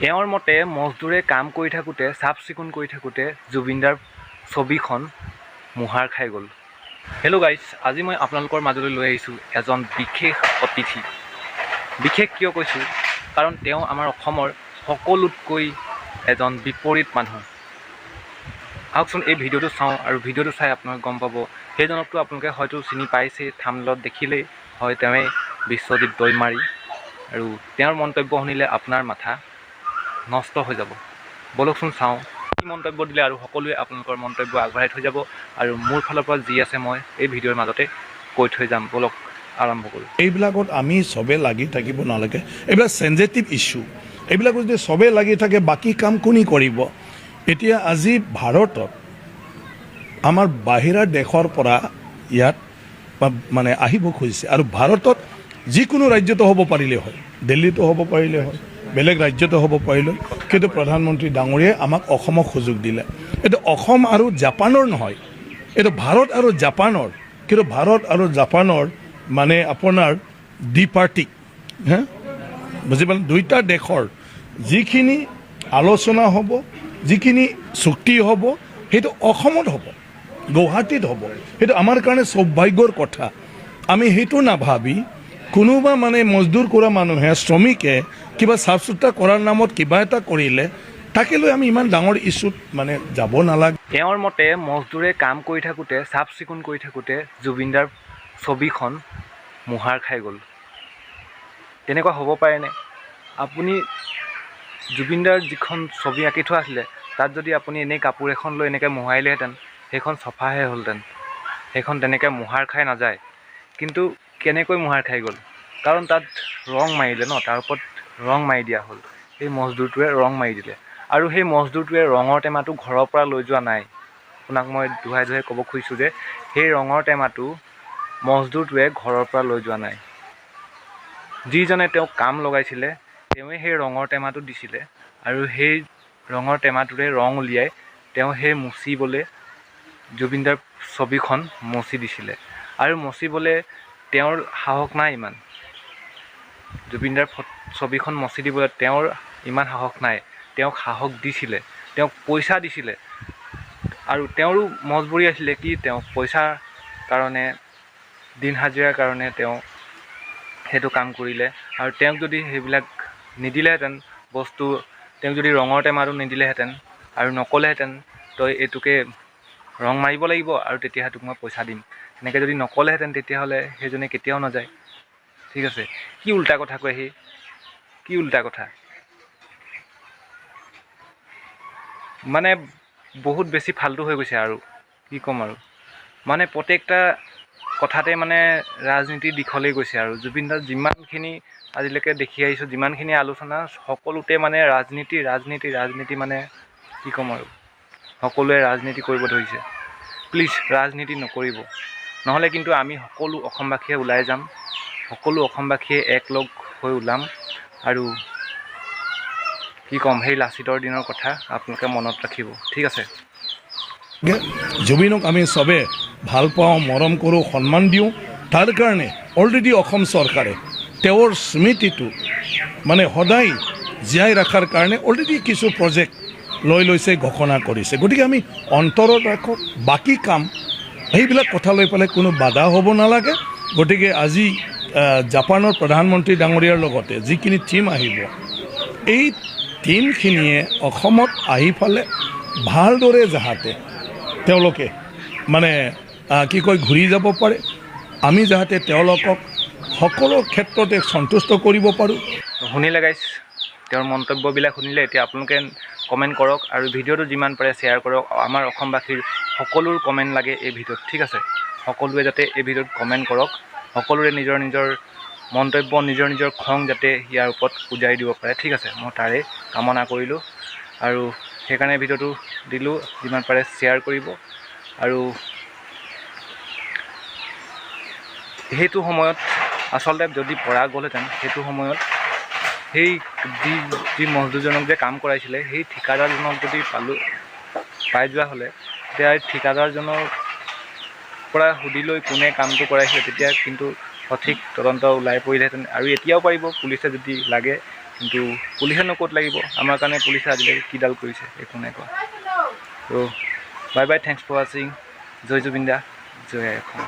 তেওঁৰ মতে মজদুৰে কাম কৰি থাকোঁতে চাফ চিকুণ কৰি থাকোঁতে জুবিনদাৰ ছবিখন মোহাৰ খাই গ'ল। হেল্ল' গাইজ, আজি মই আপোনালোকৰ মাজলৈ লৈ আহিছোঁ এজন বিশেষ অতিথি। বিশেষ কিয় কৈছোঁ, কাৰণ তেওঁ আমাৰ অসমৰ সকলোতকৈ এজন বিপৰীত মানুহ। আহকচোন এই ভিডিঅ'টো চাওঁ আৰু ভিডিঅ'টো চাই আপোনালোকে গম পাব। সেইজনকতো আপোনালোকে হয়তো চিনি পাইছেই, থাম্বনেইলত দেখিলেই হয় তেওঁৱেই বিশ্বজিৎ দৈমাৰী। আৰু তেওঁৰ মন্তব্য শুনিলে আপোনাৰ মাথা নষ্ট হৈ যাব। বলকচোন চাওঁ কি মন্তব্য দিলে, আৰু সকলোৱে আপোনালোকৰ মন্তব্য আগবঢ়াই থৈ যাব। আৰু মোৰ ফালৰ পৰা যি আছে মই এই ভিডিঅ'ৰ মাজতে কৈ থৈ যাম। বলক আৰম্ভ কৰোঁ। এইবিলাকত আমি চবে লাগি থাকিব নালাগে। এইবিলাক চেনজিটিভ ইছ্যু। এইবিলাকত যদি চবে লাগি থাকে বাকী কাম কোনে কৰিব? এতিয়া আজি ভাৰতত আমাৰ বাহিৰা দেশৰ পৰা ইয়াত মানে আহিব খুজিছে, আৰু ভাৰতত যিকোনো ৰাজ্যতো হ'ব পাৰিলে হয়, দিল্লীতো হ'ব পাৰিলে হয়, বেলেগ ৰাজ্যতো হ'ব পাৰিলে, কিন্তু প্ৰধানমন্ত্ৰী ডাঙৰীয়াই আমাক অসমক সুযোগ দিলে। এইটো অসম আৰু জাপানৰ নহয়, এইটো ভাৰত আৰু জাপানৰ। কিন্তু ভাৰত আৰু জাপানৰ মানে আপোনাৰ দ্বিপাৰ্টিক, হা বুজি পালে, দুইটা দেশৰ যিখিনি আলোচনা হ'ব, যিখিনি চুক্তি হ'ব, সেইটো অসমত হ'ব, গুৱাহাটীত হ'ব। সেইটো আমাৰ কাৰণে সৌভাগ্যৰ কথা। আমি সেইটো নাভাবি কোনোবা মানে মজদুৰ কৰা মানুহে, শ্ৰমিকে কিবা চাফ চুতৰা কৰাৰ নামত কিবা এটা কৰিলে তাকে লৈ আমি ইমান ডাঙৰ ইছ্যুত মানে যাব নালাগে। তেওঁৰ মতে মজদুৰে কাম কৰি থাকোঁতে চাফ চিকুণ কৰি থাকোঁতে জুবিনদাৰ ছবিখন মোহাৰ খাই গ'ল। তেনেকুৱা হ'ব পাৰেনে? আপুনি জুবিনদাৰ যিখন ছবি আঁকি থোৱা আছিলে, তাত যদি আপুনি এনেই কাপোৰ এখন লৈ এনেকৈ মোহাৰিলেহেঁতেন, সেইখন চফাহে হ'লহেঁতেন। সেইখন তেনেকৈ মোহাৰ খাই নাযায়। কিন্তু কেনেকৈ মোহাৰ খাই গ'ল? কাৰণ তাত ৰং মাৰিলে ন, তাৰ ওপৰত ৰং মাৰি দিয়া হ'ল। সেই মজদুৰটোৱে ৰং মাৰি দিলে, আৰু সেই মজদুৰটোৱে ৰঙৰ টেমাটো ঘৰৰ পৰা লৈ যোৱা নাই। আপোনাক মই দোহাই দোহাই ক'ব খুজিছোঁ যে সেই ৰঙৰ টেমাটো মজদুৰটোৱে ঘৰৰ পৰা লৈ যোৱা নাই। যিজনে তেওঁক কাম লগাইছিলে তেওঁৱে সেই ৰঙৰ টেমাটো দিছিলে, আৰু সেই ৰঙৰ টেমাটোৰে ৰং উলিয়াই তেওঁ সেই মুচিবলৈ জুবিনদাৰ ছবিখন মচি দিছিলে। আৰু মচিবলৈ তেওঁৰ সাহস নাই ইমান। জুবিনদাৰ ছবিখন মচি দিবলৈ তেওঁৰ ইমান সাহস নাই। তেওঁক সাহস দিছিলে, তেওঁক পইচা দিছিলে, আৰু তেওঁৰো মজবুৰি আছিলে কি তেওঁ পইচাৰ কাৰণে, দিন হাজিৰাৰ কাৰণে তেওঁ সেইটো কাম কৰিলে। আৰু তেওঁক যদি সেইবিলাক নিদিলেহেঁতেন বস্তু, তেওঁক যদি ৰঙৰ টেমাটো নিদিলেহেঁতেন আৰু নক'লেহেঁতেন তই এইটোকে ৰং মাৰিব লাগিব আৰু তেতিয়াহে তোক মই পইচা দিম, এনেকৈ যদি নক'লেহেঁতেন তেতিয়াহ'লে সেইজনে কেতিয়াও নাযায়। ঠিক আছে, কি উল্টা কথা কয় সি, কি উল্টা কথা। মানে বহুত বেছি ফাল্টু হৈ গৈছে, আৰু কি ক'ম আৰু। মানে প্ৰত্যেকটা কথাতে মানে ৰাজনীতিৰ দিশলৈ গৈছে। আৰু জুবিনদাৰ যিমানখিনি আজিলৈকে দেখি আহিছোঁ, যিমানখিনি আলোচনা, সকলোতে মানে ৰাজনীতি মানে কি ক'ম আৰু। সকলোৱে ৰাজনীতি কৰিব ধৰিছে। প্লিজ ৰাজনীতি নকৰিব, নহ'লে কিন্তু আমি সকলো অসমবাসীয়ে ওলাই যাম, সকলো অসমবাসীয়ে একলগ হৈ ওলাম। আৰু কি ক'ম, সেই লাচিতৰ দিনৰ কথা আপোনালোকে মনত ৰাখিব, ঠিক আছে। জুবিনক আমি চবে ভাল পাওঁ, মৰম কৰোঁ, সন্মান দিওঁ। তাৰ কাৰণে অলৰেডি অসম চৰকাৰে তেওঁৰ স্মৃতিটো মানে সদায় জীয়াই ৰখাৰ কাৰণে অলৰেডি কিছু প্ৰজেক্ট লৈ লৈছে, ঘোষণা কৰিছে। গতিকে আমি অন্তৰত ৰাখোঁ, বাকী কাম সেইবিলাক কথা লৈ পেলাই কোনো বাধা হ'ব নালাগে। গতিকে আজি জাপানৰ প্ৰধানমন্ত্ৰী ডাঙৰীয়াৰ লগতে যিখিনি টীম আহিব, এই টীমখিনিয়ে অসমত আহি পেলাই ভালদৰে যাহাতে তেওঁলোকে মানে কি কয় ঘূৰি যাব পাৰে, আমি যাহাতে তেওঁলোকক সকলো ক্ষেত্ৰতে সন্তুষ্ট কৰিব পাৰোঁ। শুনিলে গাইজ, তেওঁৰ মন্তব্যবিলাক শুনিলে। এতিয়া আপোনালোকে কমেণ্ট কৰক, আৰু ভিডিঅ'টো যিমান পাৰে শ্বেয়াৰ কৰক। আমাৰ অসমবাসীৰ সকলোৰ কমেণ্ট লাগে এই ভিডিঅ'ত, ঠিক আছে। সকলোৱে যাতে এই ভিডিঅ'ত কমেণ্ট কৰক, সকলোৰে নিজৰ নিজৰ মন্তব্য, নিজৰ নিজৰ খং যাতে ইয়াৰ ওপৰত উজাৰি দিব পাৰে, ঠিক আছে। মই তাৰে কামনা কৰিলোঁ, আৰু সেইকাৰণে ভিডিঅ'টো দিলোঁ। যিমান পাৰে শ্বেয়াৰ কৰিব। আৰু সেইটো সময়ত আচলতে যদি পৰা গ'লহেঁতেন, সেইটো সময়ত সেই যি মজদুৰজনক যে কাম কৰাইছিলে, সেই ঠিকাদাৰজনক যদি পাই যোৱা হ'লে, তেতিয়া ঠিকাদাৰজনৰ পৰা সুধি লৈ কোনে কামটো কৰাইছিলে, তেতিয়া কিন্তু সঠিক তদন্ত ওলাই পৰিলেহেঁতেন। আৰু এতিয়াও পাৰিব পুলিচে যদি লাগে, কিন্তু পুলিচেনো ক'ত লাগিব আমাৰ কাৰণে পুলিচে আজিলৈকে কিডাল কৰিছে একো নাই কোৱা ত' বাই বাই থেংকছ ফৰ ৱাচিং জয় জুবিন দা জয় অসম